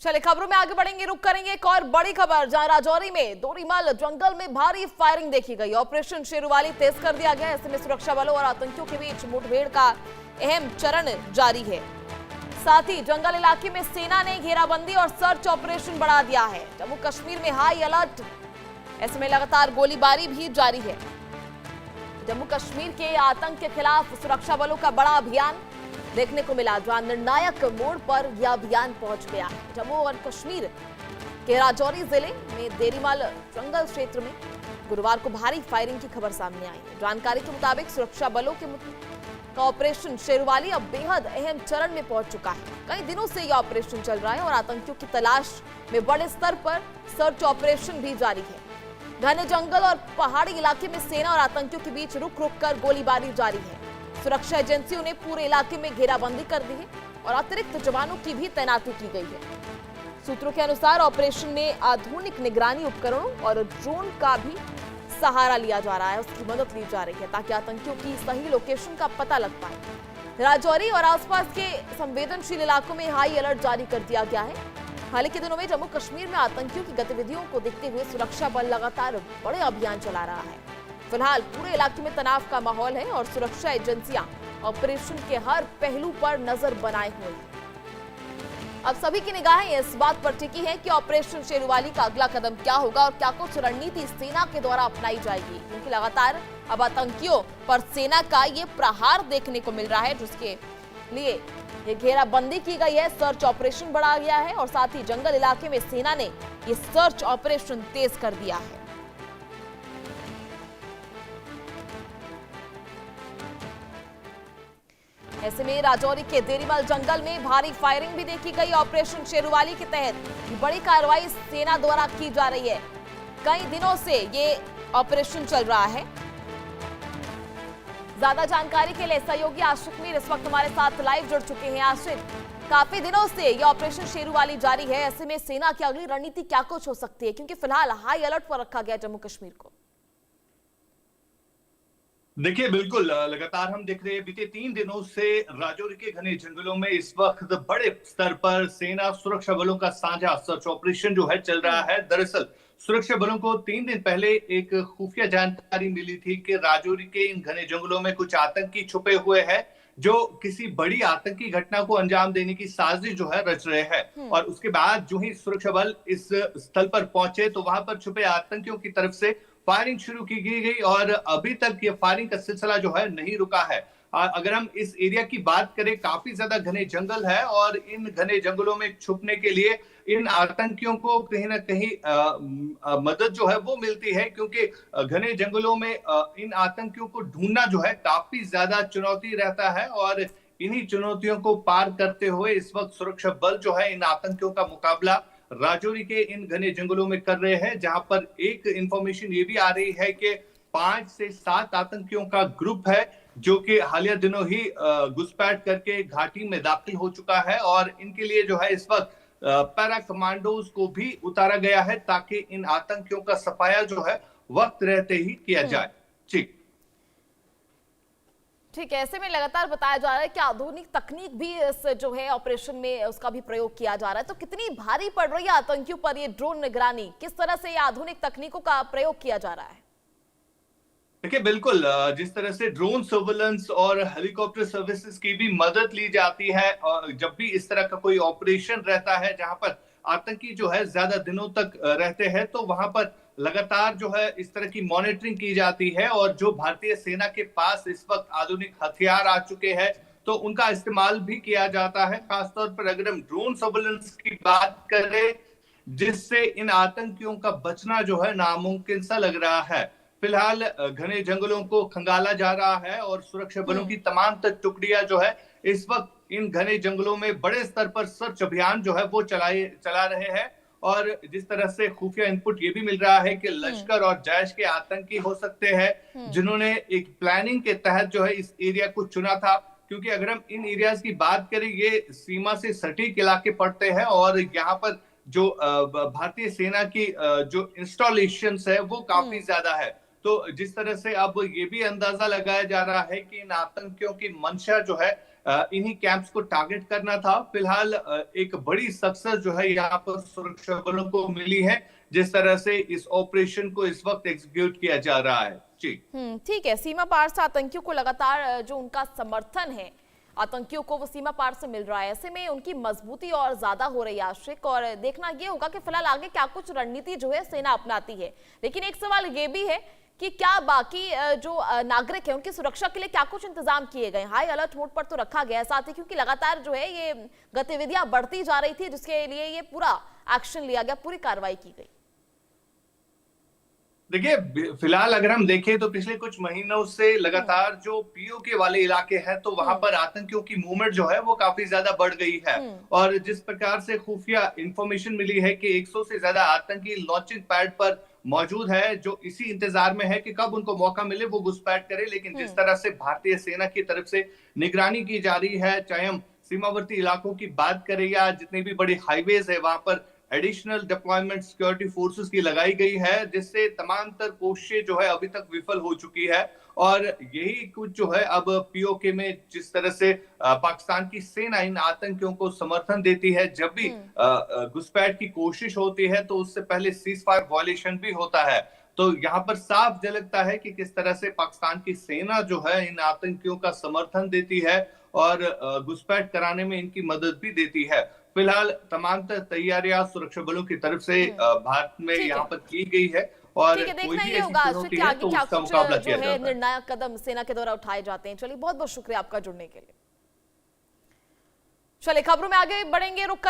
चले खबरों में आगे बढ़ेंगे, रुक करेंगे एक और बड़ी खबर जहां राजौरी में दोरीमाल जंगल में भारी फायरिंग देखी गई। ऑपरेशन शेरवाली तेज कर दिया गया। ऐसे में सुरक्षा बलों और आतंकियों के बीच मुठभेड़ का अहम चरण जारी है। साथ ही जंगल इलाके में सेना ने घेराबंदी और सर्च ऑपरेशन बढ़ा दिया है। जम्मू कश्मीर में हाई अलर्ट, ऐसे में लगातार गोलीबारी भी जारी है। जम्मू कश्मीर के आतंक के खिलाफ सुरक्षा बलों का बड़ा अभियान देखने को मिला, जहां निर्णायक मोड़ पर यह अभियान पहुंच गया है। जम्मू और कश्मीर के राजौरी जिले में देरीमाल जंगल क्षेत्र में गुरुवार को भारी फायरिंग की खबर सामने आई है। जानकारी के मुताबिक सुरक्षा बलों के ऑपरेशन शेरवाली अब बेहद अहम चरण में पहुंच चुका है। कई दिनों से यह ऑपरेशन चल रहा है और आतंकियों की तलाश में बड़े स्तर पर सर्च ऑपरेशन भी जारी है। घने जंगल और पहाड़ी इलाके में सेना और आतंकियों के बीच रुक रुक कर गोलीबारी जारी है। सुरक्षा एजेंसियों ने पूरे इलाके में घेराबंदी कर दी है और अतिरिक्त जवानों की भी तैनाती की गई है। सूत्रों के अनुसार ऑपरेशन में आधुनिक निगरानी उपकरणों और ड्रोन का भी सहारा लिया जा रहा है, उसकी मदद ली जा रही है ताकि आतंकियों की सही लोकेशन का पता लग पाए। राजौरी और आसपास के संवेदनशील इलाकों में हाई अलर्ट जारी कर दिया गया है। हाल ही के दिनों में जम्मू कश्मीर में आतंकियों की गतिविधियों को देखते हुए सुरक्षा बल लगातार बड़े अभियान चला रहा है। फिलहाल पूरे इलाके में तनाव का माहौल है और सुरक्षा एजेंसियां ऑपरेशन के हर पहलू पर नजर बनाए हुए हैं। अब सभी की निगाहें इस बात पर टिकी है कि ऑपरेशन शेरवाली का अगला कदम क्या होगा और क्या कुछ रणनीति सेना के द्वारा अपनाई जाएगी, क्योंकि लगातार अब आतंकियों पर सेना का ये प्रहार देखने को मिल रहा है, जिसके लिए ये घेराबंदी की गई है, सर्च ऑपरेशन बढ़ा गया है और साथ ही जंगल इलाके में सेना ने ये सर्च ऑपरेशन तेज कर दिया है। ऐसे में राजौरी के देरीमाल जंगल में भारी फायरिंग भी देखी गई। ऑपरेशन शेरवाली के तहत बड़ी कार्रवाई सेना द्वारा की जा रही है। कई दिनों से ये ऑपरेशन चल रहा है। ज्यादा जानकारी के लिए सहयोगी आशिक मीर इस वक्त हमारे साथ लाइव जुड़ चुके हैं। आशिक, काफी दिनों से ये ऑपरेशन शेरवाली जारी है, ऐसे में सेना की अगली रणनीति क्या कुछ हो सकती है, क्योंकि फिलहाल हाई अलर्ट पर रखा गया जम्मू कश्मीर को? देखिए, बिल्कुल लगातार हम देख रहे हैं बीते 3 दिनों से राजौरी के घने जंगलों में इस वक्त बड़े स्तर पर सेना सुरक्षा बलों का साझा सर्च ऑपरेशन जो है चल रहा है। दरअसल सुरक्षा बलों को 3 दिन पहले एक खुफिया जानकारी मिली थी कि राजौरी के इन घने जंगलों में कुछ आतंकी छुपे हुए हैं जो किसी बड़ी आतंकी घटना को अंजाम देने की साजिश जो है रच रहे हैं। और उसके बाद जो ही सुरक्षा बल इस स्थल पर पहुंचे तो वहां पर छुपे आतंकियों की तरफ से फायरिंग शुरू की गई और अभी तक ये फायरिंग का सिलसिला जो है नहीं रुका है। अगर हम इस एरिया की बात करें, काफी ज्यादा घने जंगल है और इन घने जंगलों में छुपने के लिए इन आतंकियों को कहीं ना कहीं मदद जो है वो मिलती है, क्योंकि घने जंगलों में इन आतंकियों को ढूंढना जो है काफी ज्यादा चुनौती रहता है। और इन्हीं चुनौतियों को पार करते हुए इस वक्त सुरक्षा बल जो है इन आतंकियों का मुकाबला राजौरी के इन घने जंगलों में कर रहे हैं, जहां पर एक इंफॉर्मेशन ये भी आ रही है कि 5 से 7 आतंकियों का ग्रुप है जो कि हालिया दिनों ही घुसपैठ करके घाटी में दाखिल हो चुका है। और इनके लिए जो है इस वक्त पैरा कमांडोज को भी उतारा गया है ताकि इन आतंकियों का सफाया जो है वक्त रहते ही किया जाए। ठीक ठीक है, ऐसे में लगातार बताया जा रहा है कि आधुनिक तकनीक भी इस जो है ऑपरेशन में उसका भी प्रयोग किया जा रहा है, तो कितनी भारी पड़ रही है आतंकियों पर ये ड्रोन निगरानी? किस तरह से ये आधुनिक तकनीकों का प्रयोग किया जा रहा है? देखिए, बिल्कुल जिस तरह से ड्रोन सर्वेलेंस और हेलीकॉप्टर सर्विसेज की भी मदद ली जाती है और जब भी इस तरह का कोई ऑपरेशन रहता है जहां पर आतंकी जो है ज्यादा दिनों तक रहते हैं, तो वहां पर लगातार जो है इस तरह की मॉनिटरिंग की जाती है। और जो भारतीय सेना के पास इस वक्त आधुनिक हथियार आ चुके हैं तो उनका इस्तेमाल भी किया जाता है। खासतौर पर अगर हम ड्रोन सर्वेलेंस की बात करें, जिससे इन आतंकियों का बचना जो है नामुमकिन सा लग रहा है। फिलहाल घने जंगलों को खंगाला जा रहा है और सुरक्षा बलों की तमाम टुकड़ियां जो है इस वक्त इन घने जंगलों में बड़े स्तर पर सर्च अभियान जो है वो चला रहे हैं। और जिस तरह से खुफिया इनपुट ये भी मिल रहा है कि लश्कर और जैश के आतंकी हो सकते हैं जिन्होंने एक प्लानिंग के तहत जो है इस एरिया को चुना था, क्योंकि अगर हम इन एरियाज की बात करें ये सीमा से सटीक इलाके पड़ते हैं और यहाँ पर जो भारतीय सेना की जो इंस्टॉलेशंस है वो काफी ज्यादा है। तो जिस तरह से अब ये भी अंदाजा लगाया जा रहा है कि इन आतंकियों की मंशा जो है इन्हीं कैंप्स को टारगेट करना था। फिलहाल एक बड़ी सक्सेस जो है यहाँ पर सुरक्षा बलों को मिली है, जिस तरह से इस ऑपरेशन को इस वक्त एग्जीक्यूट किया जा रहा है। जी ठीक है। सीमा पार से आतंकियों को लगातार जो उनका समर्थन है, आतंकियों को वो सीमा पार से मिल रहा है, ऐसे में उनकी मजबूती और ज्यादा हो रही है आशिक। और देखना ये होगा कि फिलहाल आगे क्या कुछ रणनीति जो है सेना अपनाती है। लेकिन एक सवाल ये भी है कि क्या बाकी जो नागरिक है उनकी सुरक्षा के लिए क्या कुछ इंतजाम किए गए? हाई अलर्ट मोड पर तो रखा गया है साथ ही, क्योंकि लगातार जो है ये गतिविधियां बढ़ती जा रही थी, जिसके लिए ये पूरा एक्शन लिया गया, पूरी कार्रवाई की गई। देखिए, फिलहाल अगर हम देखें तो पिछले कुछ महीनों से लगातार जो पीओके वाले इलाके हैं तो वहां पर आतंकियों की मूवमेंट जो है वो काफी ज्यादा बढ़ गई है। और जिस प्रकार से खुफिया इंफॉर्मेशन मिली है कि 100 से ज्यादा आतंकी लॉन्चिंग पैड पर मौजूद है, जो इसी इंतजार में है कि कब उनको मौका मिले वो घुसपैठ करे। लेकिन जिस तरह से भारतीय सेना की तरफ से निगरानी की जा रही है, चाहे हम सीमावर्ती इलाकों की बात करें या जितनी भी बड़ी हाईवेज है, वहां पर एडिशनल डिप्लॉयमेंट सिक्योरिटी फोर्सेस की लगाई गई है, जिससे तमाम तर कोशिशें जो है अभी तक विफल हो चुकी है। और यही कुछ जो है अब पीओके में जिस तरह से पाकिस्तान की सेना इन आतंकियों को समर्थन देती है, जब भी घुसपैठ की कोशिश होती है तो उससे पहले सीज फायर वायलेशन भी होता है। तो यहाँ पर साफ झलकता है कि किस तरह से पाकिस्तान की सेना जो है इन आतंकियों का समर्थन देती है और घुसपैठ कराने में इनकी मदद भी देती है। फिलहाल तमाम तैयारियां सुरक्षा बलों की तरफ से भारत में यहाँ पर की गई है और कोई भी ऐसी चुनौती है तो उसका मुकाबला किया जाता है। निर्णायक कदम सेना के द्वारा उठाए जाते हैं। चलिए, बहुत बहुत शुक्रिया आपका जुड़ने के लिए। चलिए, खबरों में आगे बढ़ेंगे, रुक कर